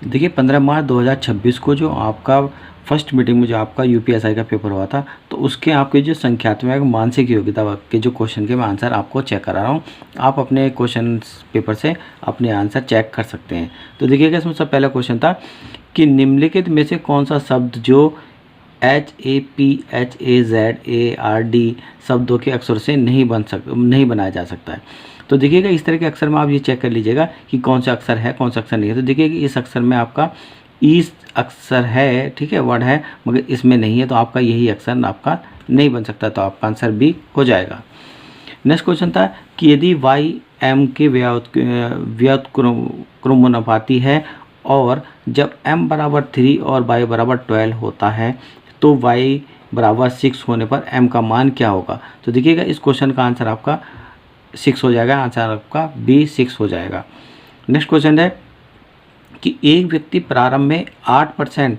देखिए 15 मार्च 2026 को जो आपका फर्स्ट मीटिंग में जो आपका यूपीएसआई का पेपर हुआ था, तो उसके आपके जो संख्यात्मक मानसिक योग्यता के जो क्वेश्चन के मैं आंसर आपको चेक करा रहा हूँ। आप अपने क्वेश्चन पेपर से अपने आंसर चेक कर सकते हैं। तो देखिएगा, इसमें सब पहला क्वेश्चन था कि निम्नलिखित में से कौन सा शब्द जो HAPHAZARD शब्दों के अक्षर से नहीं बनाया जा सकता है। तो देखिएगा, इस तरह के अक्षर में आप ये चेक कर लीजिएगा कि कौन सा अक्षर है, कौन सा अक्षर नहीं है। तो देखिएगा, इस अक्षर में आपका इस अक्षर है, ठीक है, वर्ड है, मगर इसमें नहीं है, तो आपका यही अक्षर आपका नहीं बन सकता, तो आपका आंसर बी हो जाएगा। नेक्स्ट क्वेश्चन था कि यदि YM के व्युत्क्रमानुपाती है और जब m बराबर 3 और y बराबर 12 होता है तो y बराबर 6 होने पर m का मान क्या होगा। तो देखिएगा, इस क्वेश्चन का आंसर आपका 6 हो जाएगा, आंसर आपका बी 6 हो जाएगा। नेक्स्ट क्वेश्चन है कि एक व्यक्ति प्रारंभ में 8%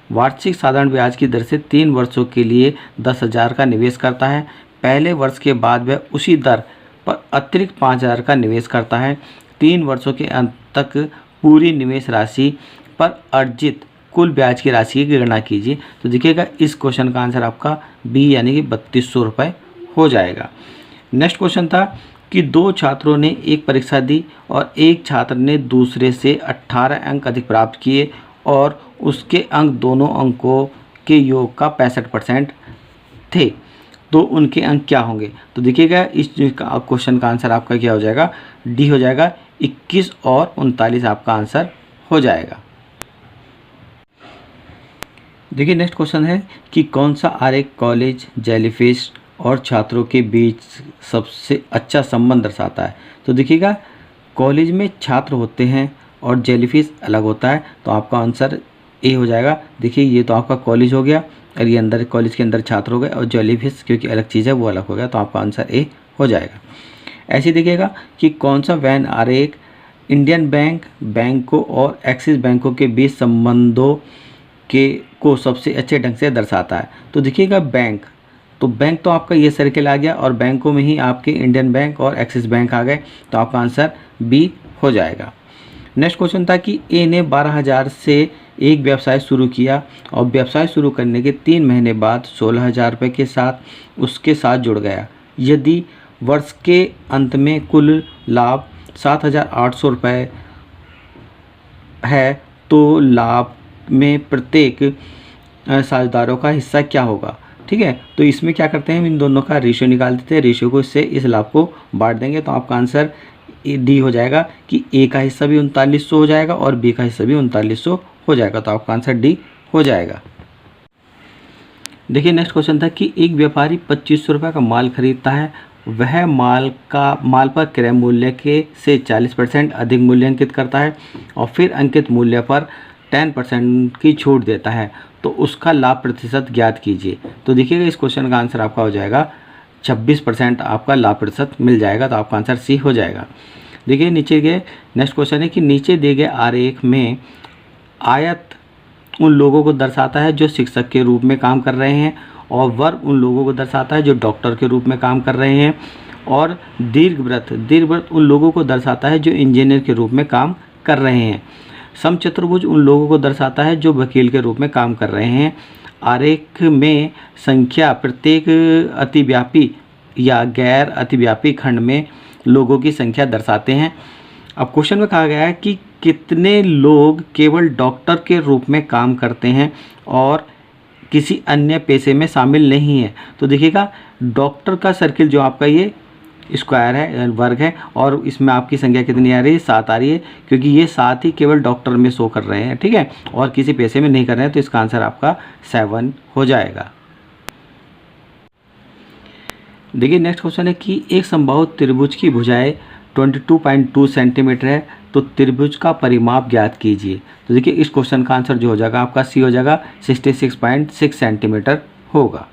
वार्षिक साधारण ब्याज की दर से 3 वर्षों के लिए 10,000 का निवेश करता है। पहले वर्ष के बाद वह उसी दर पर अतिरिक्त 5,000 का निवेश करता है। 3 वर्षों के अंत तक पूरी निवेश राशि पर अर्जित कुल ब्याज की राशि की गणना कीजिए। तो देखिएगा, इस क्वेश्चन का आंसर आपका बी यानी कि 3200 रुपये हो जाएगा। नेक्स्ट क्वेश्चन था कि 2 छात्रों ने एक परीक्षा दी और एक छात्र ने दूसरे से 18 अंक अधिक प्राप्त किए और उसके अंक दोनों अंकों के योग का 65% थे, तो उनके अंक क्या होंगे। तो देखिएगा, इस क्वेश्चन का आंसर आपका क्या हो जाएगा, डी हो जाएगा। 21 और 39 आपका आंसर हो जाएगा। देखिए, नेक्स्ट क्वेश्चन है कि कौन सा आरेख कॉलेज, जेलीफिश और छात्रों के बीच सबसे अच्छा संबंध दर्शाता है। तो देखिएगा, कॉलेज में छात्र होते हैं और जेलीफिश अलग होता है, तो आपका आंसर ए हो जाएगा। देखिए, ये तो आपका कॉलेज हो गया और ये अंदर कॉलेज के अंदर छात्र हो गए, और जेलीफिश क्योंकि अलग चीज़ है वो अलग हो गया, तो आपका आंसर ए हो जाएगा। ऐसे देखिएगा कि कौन सा वैन आरेख इंडियन बैंकों और एक्सिस बैंकों के बीच संबंधों को सबसे अच्छे ढंग से दर्शाता है। तो देखिएगा, बैंक तो आपका ये सर्किल आ गया और बैंकों में ही आपके इंडियन बैंक और एक्सिस बैंक आ गए, तो आपका आंसर बी हो जाएगा। नेक्स्ट क्वेश्चन था कि ए ने 12,000 से एक व्यवसाय शुरू किया और व्यवसाय शुरू करने के 3 महीने बाद 16,000 रुपये के साथ उसके साथ जुड़ गया। यदि वर्ष के अंत में कुल लाभ 7,800 रुपये है तो लाभ में प्रत्येक साझेदारों का हिस्सा क्या होगा। ठीक है, तो इसमें क्या करते हैं, इन दोनों का रेशियो निकाल देते हैं, रेशियो को इससे इस लाभ को बांट देंगे, तो आपका आंसर डी हो जाएगा कि ए का हिस्सा भी 3900 हो जाएगा और बी का हिस्सा भी 3900 हो जाएगा, तो आपका आंसर डी हो जाएगा। देखिए, नेक्स्ट क्वेश्चन था कि एक व्यापारी 2500 रुपये का माल खरीदता है, वह माल पर क्रय मूल्य के से 40% अधिक मूल्यांकित करता है और फिर अंकित मूल्य पर 10% की छूट देता है, तो उसका लाभ प्रतिशत ज्ञात कीजिए। तो देखिएगा, इस क्वेश्चन का आंसर आपका हो जाएगा 26% आपका लाभ प्रतिशत मिल जाएगा, तो आपका आंसर सी हो जाएगा। देखिए, नीचे गए, नेक्स्ट क्वेश्चन है कि नीचे दिए गए आरेख में आयत उन लोगों को दर्शाता है जो शिक्षक के रूप में काम कर रहे हैं, और वर्ग उन लोगों को दर्शाता है जो डॉक्टर के रूप में काम कर रहे हैं, और दीर्घवृत्त उन लोगों को दर्शाता है जो इंजीनियर के रूप में काम कर रहे हैं। समचतुर्भुज उन लोगों को दर्शाता है जो वकील के रूप में काम कर रहे हैं। आरेख में संख्या प्रत्येक अतिव्यापी या गैर अतिव्यापी खंड में लोगों की संख्या दर्शाते हैं। अब क्वेश्चन में कहा गया है कि कितने लोग केवल डॉक्टर के रूप में काम करते हैं और किसी अन्य पेशे में शामिल नहीं है। तो देखिएगा, डॉक्टर का सर्किल जो आपका ये स्क्वायर है, वर्ग है, और इसमें आपकी संख्या कितनी आ रही है, 7 आ रही है, क्योंकि ये 7 ही केवल डॉक्टर में शो कर रहे हैं, ठीक है, और किसी पैसे में नहीं कर रहे हैं, तो इसका आंसर आपका 7 हो जाएगा। देखिए, नेक्स्ट क्वेश्चन है कि एक समबाहु त्रिभुज की भुजाएं 22.2 सेंटीमीटर है, तो त्रिभुज का परिमाप ज्ञात कीजिए। तो देखिए, इस क्वेश्चन का आंसर जो हो जाएगा आपका सी हो जाएगा, 66.6 सेंटीमीटर होगा।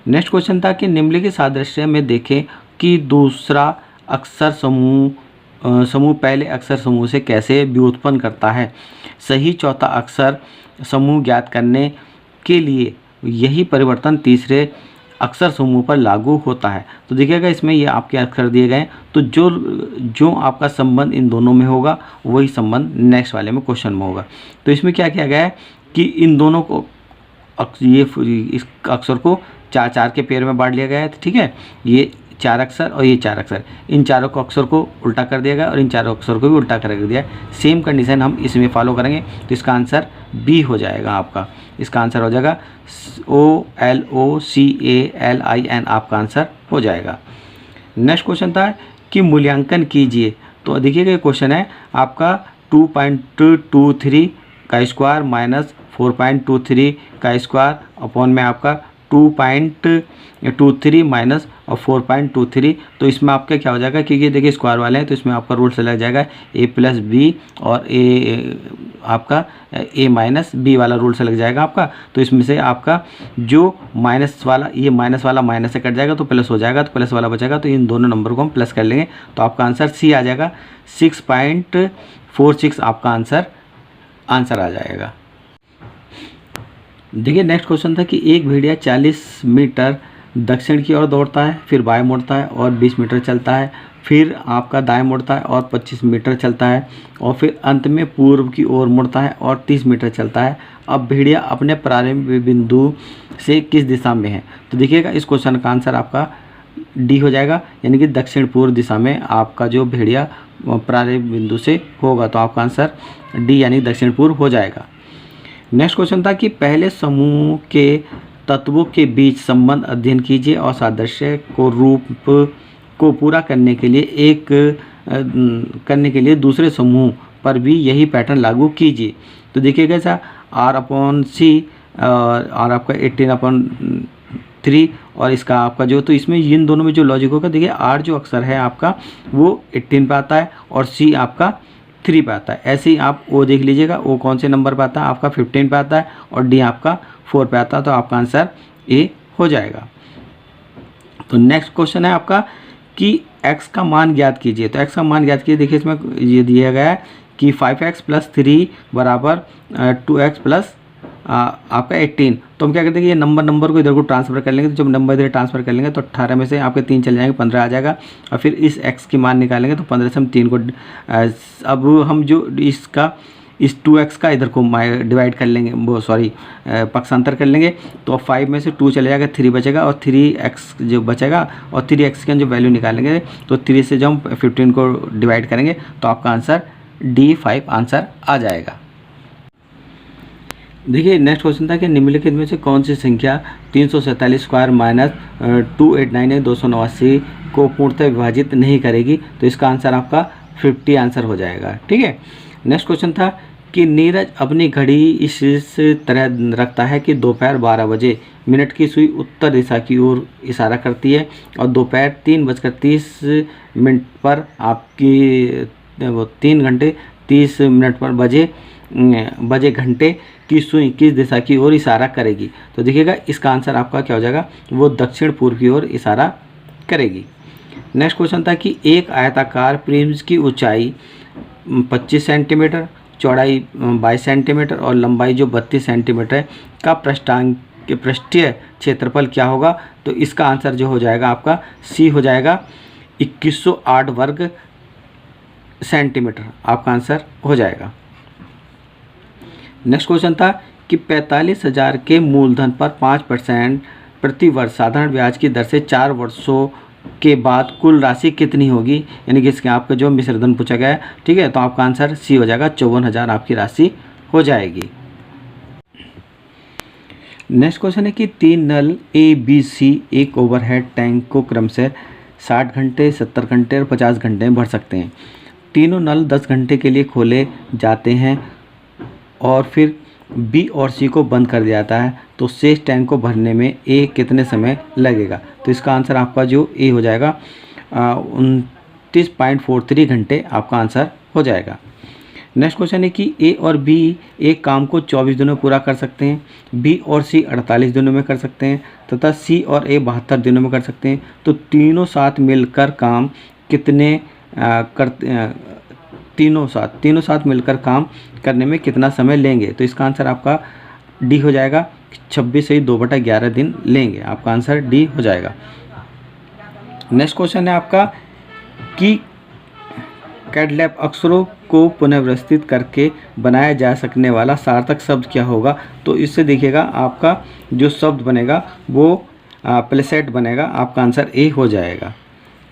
नेक्स्ट क्वेश्चन था कि निम्नलिखित सादृश्य में देखें कि दूसरा अक्षर समूह पहले अक्षर समूह से कैसे व्युत्पन्न करता है। सही चौथा अक्षर समूह ज्ञात करने के लिए यही परिवर्तन तीसरे अक्सर समूह पर लागू होता है। तो देखिएगा इसमें ये आपके अक्षर दिए गए हैं, तो जो आपका संबंध इन दोनों में होगा वही संबंध नेक्स्ट वाले में क्वेश्चन में होगा। तो इसमें क्या किया गया है कि इन दोनों को इस अक्षर को 4-4 के पेयर में बांट लिया गया है, ठीक है। ये 4 अक्षर और ये 4 अक्षर, इन चारों को अक्षर को उल्टा कर दिया गया और इन चारों अक्षर को भी उल्टा कर दिया। सेम कंडीशन हम इसमें फॉलो करेंगे, तो इसका आंसर बी हो जाएगा आपका। इसका आंसर हो जाएगा OLOCALIN, आपका आंसर हो जाएगा। नेक्स्ट क्वेश्चन था कि मूल्यांकन कीजिए। तो देखिएगा ये क्वेश्चन है आपका 2.23 का स्क्वायर माइनस 4.23 का स्क्वायर अपॉन में आपका 2.23 माइनस और 4.23। तो इसमें आपका क्या हो जाएगा, क्योंकि देखिए स्क्वायर वाले हैं तो इसमें आपका रूल से लग जाएगा A+B और आपका A माइनस B वाला रूल से लग जाएगा आपका। तो इसमें से आपका जो माइनस वाला, ये माइनस वाला माइनस से कट जाएगा तो प्लस हो जाएगा, तो प्लस वाला बचेगा, तो इन दोनों नंबर को हम प्लस कर लेंगे। तो आपका आंसर C आ जाएगा, 6.46 आपका आंसर आ जाएगा। देखिए नेक्स्ट क्वेश्चन था कि एक भेड़िया 40 मीटर दक्षिण की ओर दौड़ता है, फिर बाएं मुड़ता है और 20 मीटर चलता है, फिर आपका दाएं मुड़ता है और 25 मीटर चलता है, और फिर अंत में पूर्व की ओर मुड़ता है और 30 मीटर चलता है। अब भेड़िया अपने प्रारंभ बिंदु से किस दिशा में है। तो देखिएगा इस क्वेश्चन का आंसर आपका डी हो जाएगा, यानी कि दक्षिण पूर्व दिशा में आपका जो भेड़िया प्रारंभ बिंदु से होगा। तो आपका आंसर डी यानी दक्षिण पूर्व हो जाएगा। नेक्स्ट क्वेश्चन था कि पहले समूह के तत्वों के बीच संबंध अध्ययन कीजिए और सादृश्य को रूप को पूरा करने के लिए दूसरे समूह पर भी यही पैटर्न लागू कीजिए। तो देखिएगा ऐसा R/C और आपका 18/3 और इसका आपका जो, तो इसमें इन दोनों में जो लॉजिक होगा, देखिए R जो अक्षर है आपका वो 18 पे आता है और C आपका 3 पे आता है। ऐसे ही आप O देख लीजिएगा, O कौन से नंबर पे आता है, आपका 15 पे आता है और D आपका 4 पे आता है। तो आपका आंसर A हो जाएगा। तो नेक्स्ट क्वेश्चन है आपका कि x का मान ज्ञात कीजिए। तो x का मान ज्ञात कीजिए, देखिए इसमें ये दिया गया है कि 5x + 3 बराबर 2x प्लस आपका 18। तो हम क्या करते हैं कि ये नंबर को इधर को ट्रांसफ़र कर लेंगे। तो जब नंबर इधर ट्रांसफ़र कर लेंगे तो 18 में से आपके 3 चले जाएंगे, 15 आ जाएगा, और फिर इस x की मान निकालेंगे तो 15 से हम 3 को अब हम जो इसका इस 2x का इधर को डिवाइड कर लेंगे, वो सॉरी पक्षांतर कर लेंगे। तो 5 में से 2 चले जाएगा, 3 बचेगा और 3x जो बचेगा और 3x की जो वैल्यू निकालेंगे तो 3 से जब हम 15 को डिवाइड करेंगे तो आपका आंसर D5 आंसर आ जाएगा। देखिए नेक्स्ट क्वेश्चन था कि निम्नलिखित में से कौन सी संख्या 347 स्क्वायर माइनस 2898 289 को पूर्णतः विभाजित नहीं करेगी। तो इसका आंसर आपका 50 आंसर हो जाएगा, ठीक है। नेक्स्ट क्वेश्चन था कि नीरज अपनी घड़ी इस तरह रखता है कि दोपहर 12 बजे मिनट की सुई उत्तर दिशा की ओर इशारा करती है और दोपहर 3:30 पर आपकी 3 घंटे 30 मिनट पर बजे घंटे की सुई किस दिशा की ओर इशारा करेगी। तो देखिएगा इसका आंसर आपका क्या हो जाएगा, वो दक्षिण पूर्व की ओर इशारा करेगी। नेक्स्ट क्वेश्चन था कि एक आयताकार प्रिज्म की ऊंचाई 25 सेंटीमीटर, चौड़ाई 22 सेंटीमीटर और लंबाई जो 32 सेंटीमीटर है का पृष्ठीय क्षेत्रफल क्या होगा। तो इसका आंसर जो हो जाएगा आपका सी हो जाएगा, 2108 वर्ग सेंटीमीटर आपका आंसर हो जाएगा। नेक्स्ट क्वेश्चन था कि 45,000 के मूलधन पर 5% प्रति वर्ष साधारण ब्याज की दर से 4 वर्षों के बाद कुल राशि कितनी होगी, यानी कि इसके आपका जो मिश्र धन पूछा गया है, ठीक है। तो आपका आंसर सी हो जाएगा, 54,000 आपकी राशि हो जाएगी। नेक्स्ट क्वेश्चन है कि 3 नल ABC एक ओवरहेड टैंक को क्रमशः 60 घंटे 70 घंटे और 50 घंटे में भर सकते हैं। तीनों नल 10 घंटे के लिए खोले जाते हैं और फिर B और C को बंद कर दिया जाता है, तो शेष टैंक को भरने में A कितने समय लगेगा। तो इसका आंसर आपका जो A हो जाएगा 29.43 घंटे आपका आंसर हो जाएगा। नेक्स्ट क्वेश्चन है कि A और B एक काम को 24 दिनों में पूरा कर सकते हैं, B और C 48 दिनों में कर सकते हैं तथा C और A 72 दिनों में कर सकते हैं। तो तीनों साथ मिलकर काम कितने तीनों साथ मिलकर काम करने में कितना समय लेंगे। तो इसका आंसर आपका डी हो जाएगा, 26 से ही 2/11 दिन लेंगे। आपका आंसर डी हो जाएगा। नेक्स्ट क्वेश्चन है आपका कि कैडलैप अक्षरों को पुनर्व्यवस्थित करके बनाया जा सकने वाला सार्थक शब्द क्या होगा। तो इससे देखिएगा आपका जो शब्द बनेगा वो प्लेसेट बनेगा। आपका आंसर ए हो जाएगा।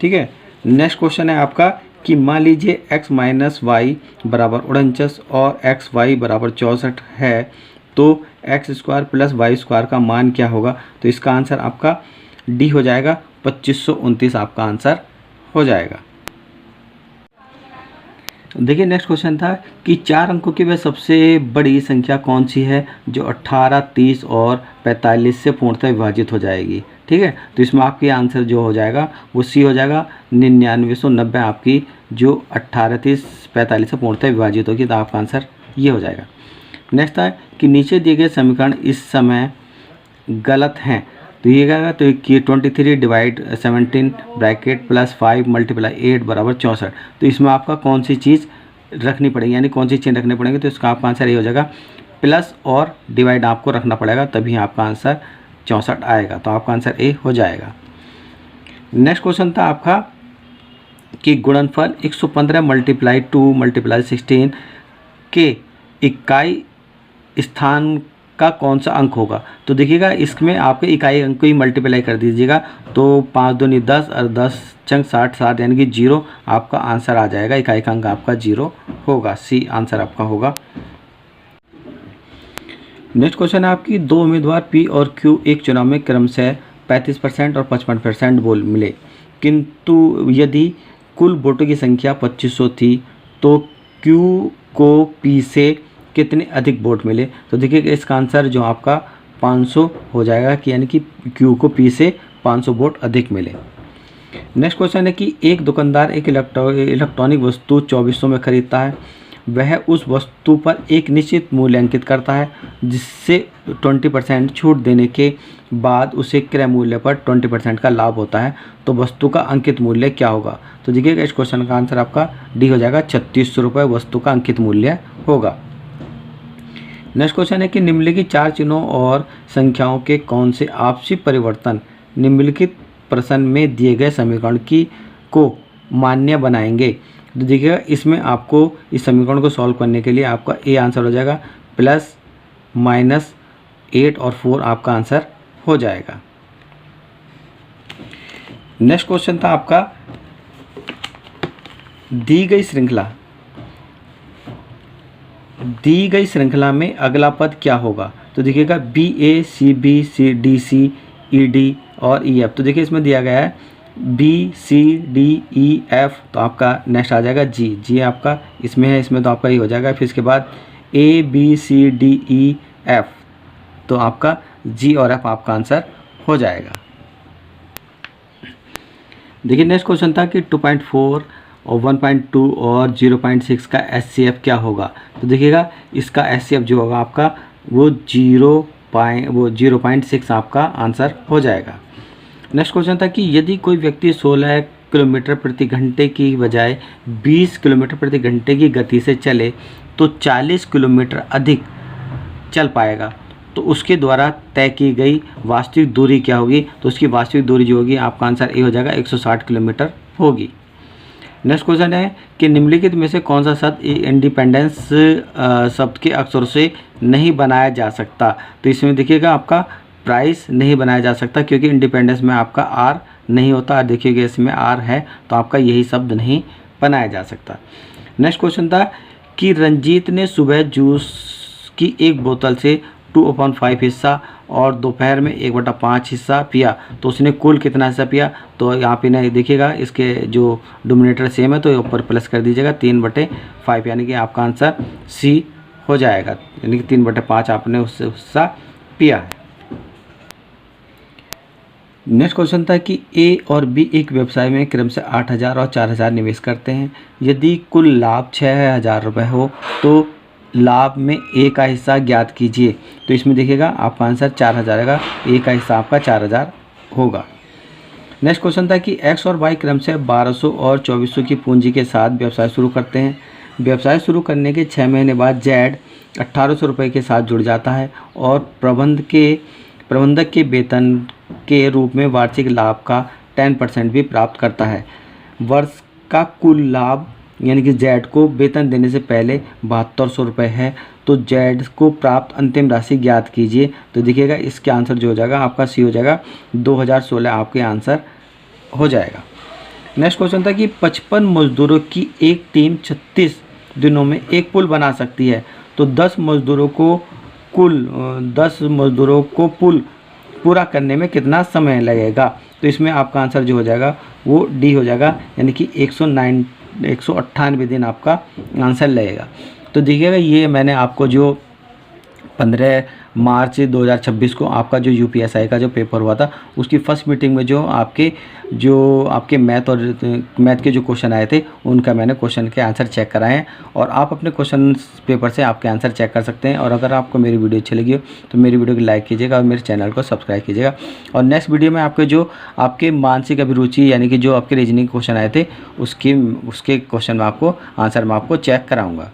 ठीक है। नेक्स्ट क्वेश्चन है आपका कि मान लीजिए x माइनस वाई बराबर 49 और एक्स वाई बराबर 64 है, तो x square plus y square का मान क्या होगा। तो इसका आंसर आपका डी हो जाएगा। 2529 आपका आंसर हो जाएगा। देखिए नेक्स्ट क्वेश्चन था कि 4 अंकों की वह सबसे बड़ी संख्या कौन सी है जो 18, 30 और 45 से पूर्णतः विभाजित हो जाएगी। ठीक है। तो इसमें आपकी आंसर जो हो जाएगा वो सी हो जाएगा। 9990 आपकी जो 18, 30, 45 से पूर्णतः विभाजित होगी। तो आपका आंसर ये हो जाएगा। नेक्स्ट है कि नीचे दिए गए समीकरण इस समय गलत हैं। तो ये क्या तो कि 23 डिवाइड 17 ब्रैकेट प्लस 5 मल्टीप्लाई 8 बराबर 64। तो इसमें आपका कौन सी चीज़ रखनी पड़ेगी, यानी कौन सी चीज़ रखनी पड़ेगी। तो इसका आपका आंसर ये हो जाएगा प्लस और डिवाइड आपको रखना पड़ेगा, तभी आपका आंसर 64 आएगा। तो आपका आंसर ए हो जाएगा। नेक्स्ट क्वेश्चन था आपका कि गुणनफल 115 मल्टीप्लाई 2 मल्टीप्लाई 16 के इकाई स्थान का कौन सा अंक होगा। तो देखिएगा इसमें आपके इकाई अंक को ही मल्टीप्लाई कर दीजिएगा। तो 5 दूनी 10 और 10 चंग 60, 7 यानी कि 0 आपका आंसर आ जाएगा। इकाई का अंक आपका 0 होगा। सी आंसर आपका होगा। नेक्स्ट क्वेश्चन है आपकी 2 उम्मीदवार पी और क्यू एक चुनाव में क्रमशः 35% और 55% वोट मिले, किंतु यदि कुल वोटों की संख्या 2500 थी तो क्यू को पी से कितने अधिक वोट मिले। तो देखिए इसका आंसर जो आपका 500 हो जाएगा कि यानी कि क्यू को पी से 500 वोट अधिक मिले। नेक्स्ट क्वेश्चन है कि एक दुकानदार एक इलेक्ट्रॉनिक वस्तु 2400 में खरीदता है। वह उस वस्तु पर एक निश्चित मूल्य अंकित करता है, जिससे 20% छूट देने के बाद उसे क्रय मूल्य पर 20% का लाभ होता है। तो वस्तु का अंकित मूल्य क्या होगा। तो देखिएगा इस क्वेश्चन का आंसर आपका डी हो जाएगा। 3600 रुपये वस्तु का अंकित मूल्य होगा। नेक्स्ट क्वेश्चन है कि निम्नलिखित 4 चिन्हों और संख्याओं के कौन से आपसी परिवर्तन निम्नलिखित प्रश्न में दिए गए समीकरण को मान्य बनाएंगे। तो देखिएगा इसमें आपको इस समीकरण को सॉल्व करने के लिए आपका ए आंसर हो जाएगा। प्लस माइनस 8 और 4 आपका आंसर हो जाएगा। नेक्स्ट क्वेश्चन था आपका दी गई श्रृंखला में अगला पद क्या होगा। तो देखिएगा B A C B C D C E D और ई एफ। तो देखिए इसमें दिया गया है B C D E F. तो आपका नेक्स्ट आ जाएगा जी आपका इसमें है, इसमें तो आपका ही हो जाएगा। फिर इसके बाद A B C D E F. तो आपका जी और एफ आपका आंसर हो जाएगा। देखिए नेक्स्ट क्वेश्चन था कि 2.4 और 1.2 और 0.6 का एचसीएफ क्या होगा। तो देखिएगा इसका एचसीएफ जो होगा आपका वो 0.6 आपका आंसर हो जाएगा। नेक्स्ट क्वेश्चन था कि यदि कोई व्यक्ति 16 किलोमीटर प्रति घंटे की बजाय 20 किलोमीटर प्रति घंटे की गति से चले तो 40 किलोमीटर अधिक चल पाएगा, तो उसके द्वारा तय की गई वास्तविक दूरी क्या होगी। तो उसकी वास्तविक दूरी जो होगी आपका आंसर ए हो जाएगा। 160 किलोमीटर होगी। नेक्स्ट क्वेश्चन है कि निम्नलिखित में से कौन सा शब्द इंडिपेंडेंस शब्द के अक्षरों से नहीं बनाया जा सकता। तो इसमें देखिएगा आपका प्राइस नहीं बनाया जा सकता, क्योंकि इंडिपेंडेंस में आपका आर नहीं होता। देखिएगा इसमें आर है, तो आपका यही शब्द नहीं बनाया जा सकता। नेक्स्ट क्वेश्चन था कि रंजीत ने सुबह जूस की एक बोतल से 2/5 हिस्सा और दोपहर में 1/5 हिस्सा पिया, तो उसने कुल कितना हिस्सा पिया। तो यहाँ पे ना देखिएगा इसके जो डोमिनेटर सेम है, तो ऊपर प्लस कर दीजिएगा 3/5, यानी कि आपका आंसर सी हो जाएगा, यानी कि 3/5 आपने उससे हिस्सा पिया है। नेक्स्ट क्वेश्चन था कि ए और बी एक व्यवसाय में क्रमशः 8000 और 4000 निवेश करते हैं। यदि कुल लाभ 6000 रुपये हो तो लाभ में ए का हिस्सा ज्ञात कीजिए। तो इसमें देखिएगा आपका आंसर 4000 आएगा। ए का हिस्सा आपका 4000 होगा। नेक्स्ट क्वेश्चन था कि एक्स और वाई क्रमशः 1200 और 2400 की पूंजी के साथ व्यवसाय शुरू करते हैं। व्यवसाय शुरू करने के 6 महीने बाद जेड 1800 रुपये के साथ जुड़ जाता है और प्रबंधक के वेतन के रूप में वार्षिक लाभ का 10% भी प्राप्त करता है। वर्ष का कुल लाभ यानी कि जेड को वेतन देने से पहले 7200 रुपये है। तो जेड को प्राप्त अंतिम राशि ज्ञात कीजिए। तो देखिएगा इसके आंसर जो हो जाएगा आपका सी हो जाएगा, 2016 आपके आंसर हो जाएगा। नेक्स्ट क्वेश्चन था कि 55 मजदूरों की एक टीम 36 दिनों में एक पुल बना सकती है, तो 10 मजदूरों को पुल पूरा करने में कितना समय लगेगा। तो इसमें आपका आंसर जो हो जाएगा वो डी हो जाएगा, यानी कि 198 दिन आपका आंसर लगेगा। तो देखिएगा ये मैंने आपको जो 15 मार्च 2026 को आपका जो यूपीएसआई का जो पेपर हुआ था उसकी फर्स्ट मीटिंग में जो आपके मैथ के जो क्वेश्चन आए थे उनका मैंने क्वेश्चन के आंसर चेक कराए हैं, और आप अपने क्वेश्चन पेपर से आपके आंसर चेक कर सकते हैं। और अगर आपको मेरी वीडियो अच्छी लगी हो तो मेरी वीडियो को लाइक कीजिएगा और मेरे चैनल को सब्सक्राइब कीजिएगा। और नेक्स्ट वीडियो में आपके मानसिक अभिरुचि यानी कि जो आपके रीजनिंग क्वेश्चन आए थे उसके क्वेश्चन में आपको आंसर मैं आपको चेक कराऊँगा।